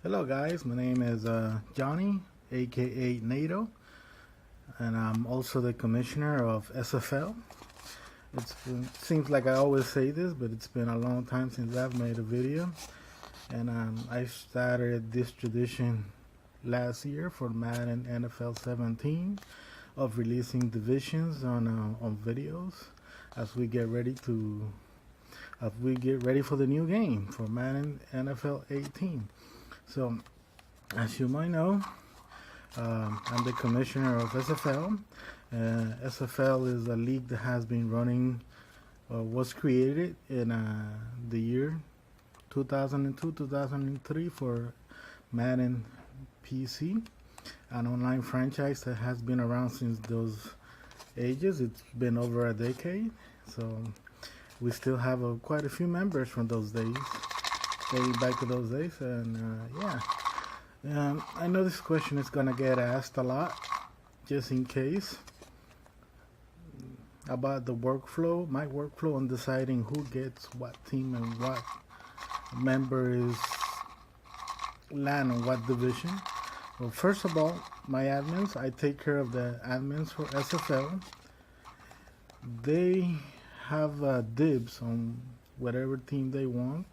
Hello guys, my name is Johnny, aka NATO, and I'm also the commissioner of SFL. Seems like I always say this, but it's been a long time since I've made a video, and I started this tradition last year for Madden NFL 17 of releasing divisions on videos as we get ready for the new game for Madden NFL 18. So, as you might know, I'm the commissioner of SFL. SFL is a league that has been running, was created in the year 2002-2003 for Madden PC, an online franchise that has been around since those ages. It's been over a decade, so we still have quite a few members from those days. Back to those days, and I know this question is gonna get asked a lot, just in case, about the workflow, my workflow on deciding who gets what team and what member is land on what division. Well, first of all, my admins, I take care of the admins for SFL. They have dibs on whatever team they want,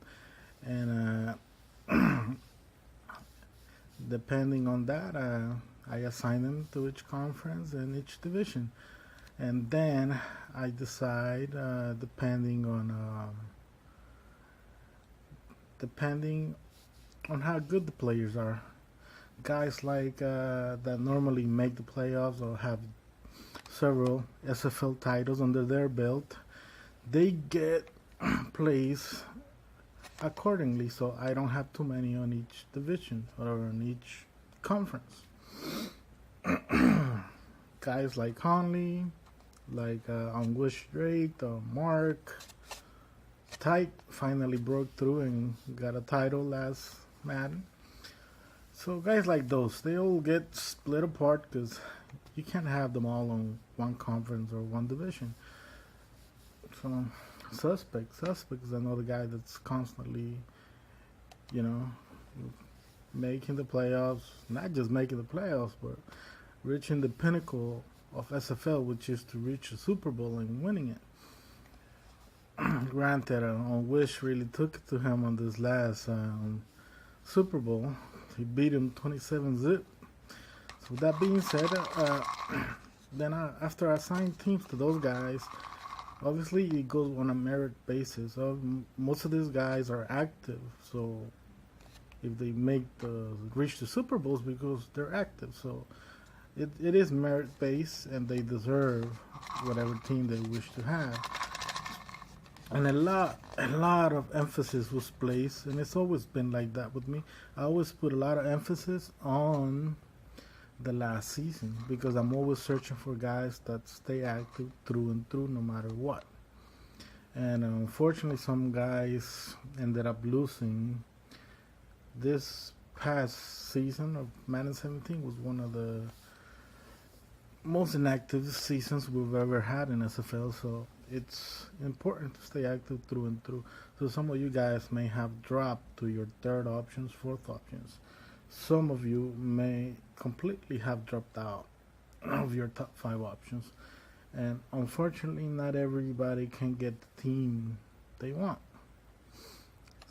and depending on that, I assign them to each conference and each division, and then I decide depending on how good the players are. Guys like that normally make the playoffs or have several SFL titles under their belt, they get plays accordingly, so I don't have too many on each division or on each conference. Guys like Conley, like Anguish Drake, Mark, Tyke finally broke through and got a title last Madden. So guys like those, they all get split apart because you can't have them all on one conference or one division. So Suspect is another guy that's constantly, making the playoffs. Not just making the playoffs, but reaching the pinnacle of SFL, which is to reach a Super Bowl and winning it. Granted, Wish really took it to him on this last Super Bowl. He beat him 27-zip. So with that being said, then after I assign teams to those guys, obviously it goes on a merit basis. Most of these guys are active, so if they reach the Super Bowls, because they're active, so it is merit based, and they deserve whatever team they wish to have. And a lot of emphasis was placed, and it's always been like that with me. I always put a lot of emphasis on the last season, because I'm always searching for guys that stay active through and through no matter what. And unfortunately, some guys ended up losing. This past season of Madden 17 was one of the most inactive seasons we've ever had in SFL, so it's important to stay active through and through. So some of you guys may have dropped to your third options, fourth options. Some of you may completely have dropped out of your top 5 options, and unfortunately not everybody can get the team they want.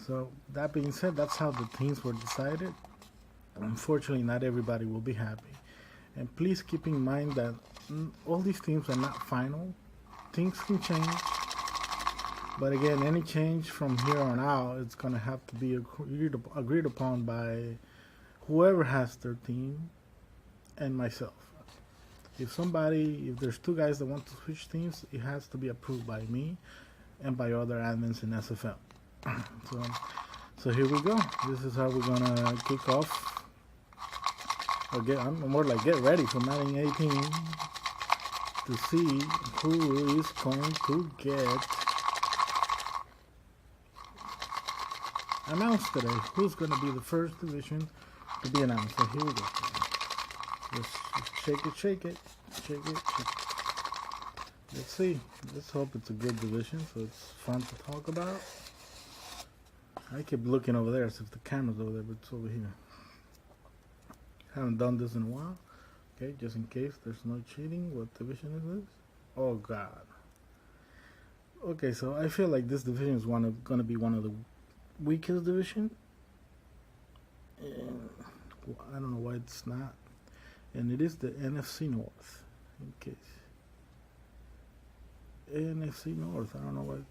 So that being said, that's how the teams were decided. Unfortunately not everybody will be happy, and please keep in mind that all these teams are not final. Things can change, but again, any change from here on out, it's going to have to be agreed upon by whoever has their team and myself. If there's 2 guys that want to switch teams, it has to be approved by me and by other admins in SFL. So here we go. This is how we're gonna kick off. More like get ready for Madden 18 to see who is going to get announced today. Who's going to be the first division to be announced? So here we go. Just shake it. Let's see. Let's hope it's a good division, so it's fun to talk about. I keep looking over there as if the camera's over there, but it's over here. Haven't done this in a while. Okay, just in case there's no cheating. What division is this? Oh God. Okay, so I feel like this division is gonna be one of the weakest division. And I don't know why it's not. And it is the NFC North. In case NFC North, I don't know what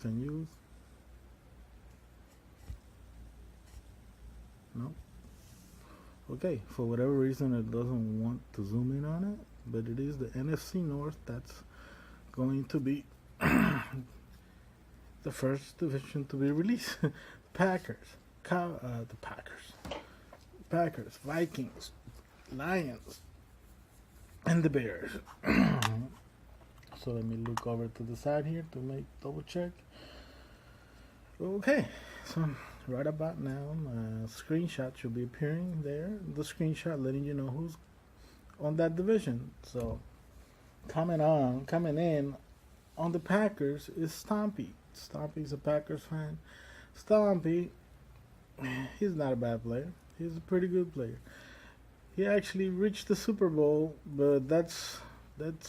can use. No. Okay, for whatever reason, it doesn't want to zoom in on it, but it is the NFC North that's going to be the first division to be released. The Packers, Vikings, Lions, and the Bears. So let me look over to the side here to make double check. Okay, so right about now, screenshot should be appearing there. The screenshot letting you know who's on that division. So coming in on the Packers is Stompy. Stompy's a Packers fan. Stompy, he's not a bad player. He's a pretty good player. He actually reached the Super Bowl, but it's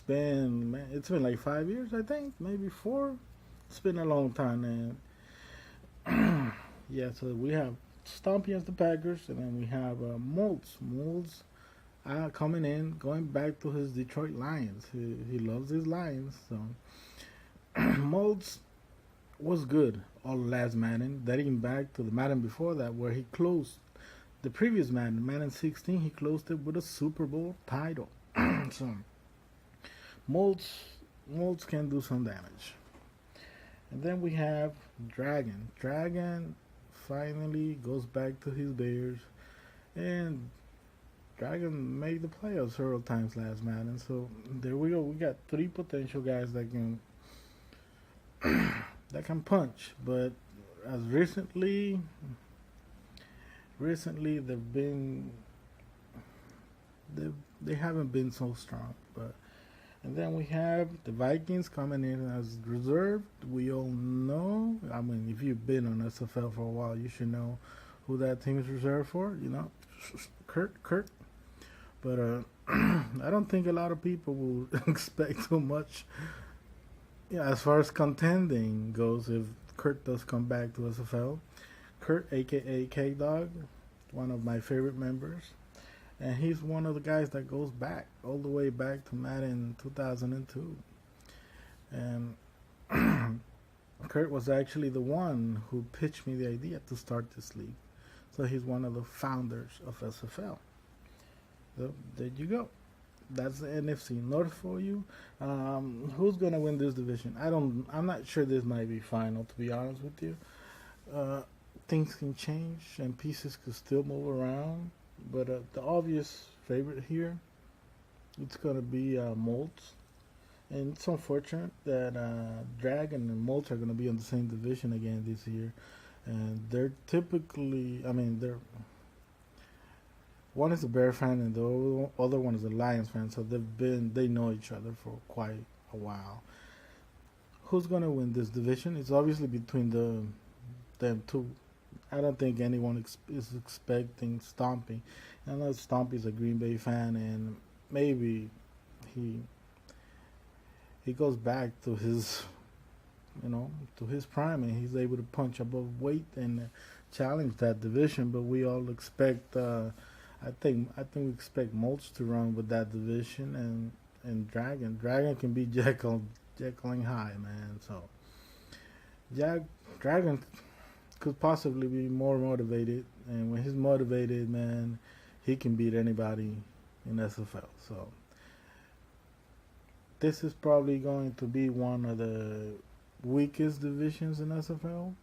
been like 5 years, I think, maybe 4. It's been a long time, man. Yeah, so we have Stompy as the Packers, and then we have Moltz. Moltz coming in, going back to his Detroit Lions. He loves his Lions, so Moltz was good all last Madden, dating back to the Madden before that, where he closed the previous Madden, Madden 16. He closed it with a Super Bowl title. So Moltz can do some damage. And then we have Dragon. Dragon finally goes back to his Bears, and Dragon made the playoffs several times last Madden. So there we go. We got 3 potential guys that can punch. But as recently they haven't been so strong. But and then we have the Vikings coming in as reserved. We all know. I mean, if you've been on SFL for a while, you should know who that team is reserved for. You know, Kurt. But I don't think a lot of people will expect too much. Yeah, as far as contending goes, if Kurt does come back to SFL, Kurt, aka K Dog, one of my favorite members. And he's one of the guys that goes back, all the way back to Madden 2002. And Kurt was actually the one who pitched me the idea to start this league. So he's one of the founders of SFL. So there you go. That's the NFC North for you. Who's gonna win this division? I'm not sure this might be final, to be honest with you. Things can change and pieces could still move around. But the obvious favorite here, it's going to be Moltz. And it's unfortunate that Dragon and Moltz are going to be in the same division again this year. And they're typically, one is a Bear fan and the other one is a Lions fan. So they know each other for quite a while. Who's going to win this division? It's obviously between them two. I don't think anyone is expecting Stompy. I know Stompy's a Green Bay fan, and maybe he goes back to his, to his prime, and he's able to punch above weight and challenge that division. But we all expect, I think we expect Moltz to run with that division, and Dragon. Dragon can be Jekyll and Hyde, man. So Dragon could possibly be more motivated, and when he's motivated, man, he can beat anybody in SFL. So this is probably going to be one of the weakest divisions in SFL.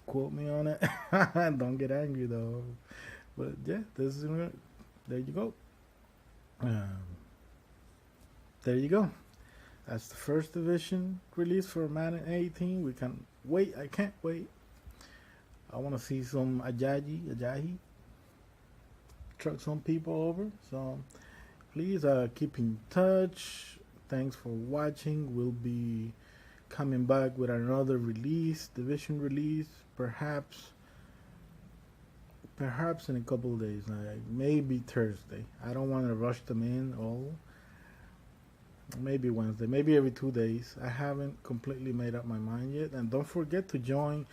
Quote me on it. Don't get angry though. But yeah, this is there you go. There you go. That's the first division release for Madden 18. We can wait. I can't wait. I want to see some Ajayi, truck some people over. So please keep in touch. Thanks for watching. We'll be coming back with another division release, perhaps perhaps in a couple of days, like maybe Thursday. I don't want to rush them in all. Maybe Wednesday, maybe every 2 days. I haven't completely made up my mind yet. And don't forget to join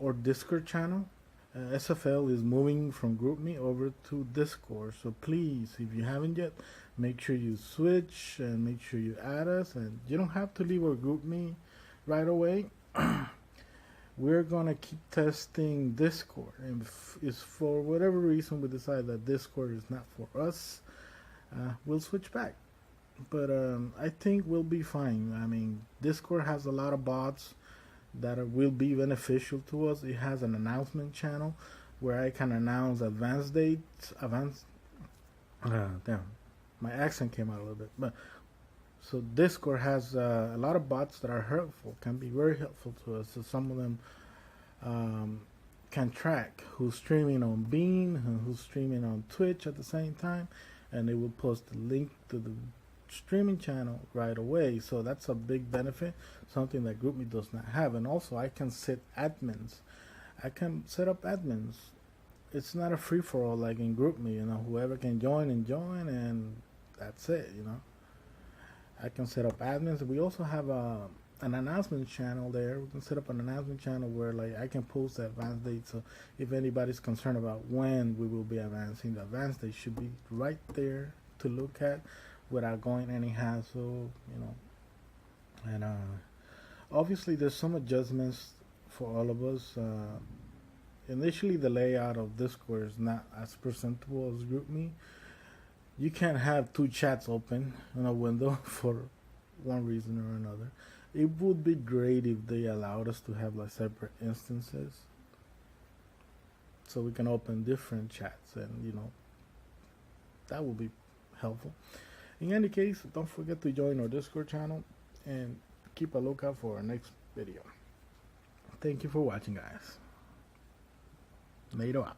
our Discord channel. SFL is moving from GroupMe over to Discord. So please, if you haven't yet, make sure you switch and make sure you add us. And you don't have to leave our GroupMe right away. We're gonna keep testing Discord, and if for whatever reason we decide that Discord is not for us, we'll switch back. But I think we'll be fine. I mean, Discord has a lot of bots that will be beneficial to us. It has an announcement channel where I can announce advance dates. Damn, my accent came out a little bit. But so Discord has a lot of bots that are helpful, can be very helpful to us. So some of them can track who's streaming on Beam and who's streaming on Twitch at the same time, and they will post the link to the streaming channel right away. So that's a big benefit, something that GroupMe does not have. And also I can set admins. I can set up admins. It's not a free for all like in GroupMe, you know, whoever can join and that's it, you know. I can set up admins. We also have an announcement channel there. We can set up an announcement channel where like I can post the advance date. So if anybody's concerned about when we will be advancing, the advance date should be right there to look at without going any hassle, you know. And obviously there's some adjustments for all of us. Initially the layout of Discord is not as presentable as GroupMe. You can't have two chats open in a window for one reason or another. It would be great if they allowed us to have like separate instances so we can open different chats, and you know, that would be helpful. In any case, don't forget to join our Discord channel and keep a lookout for our next video. Thank you for watching, guys. Later out.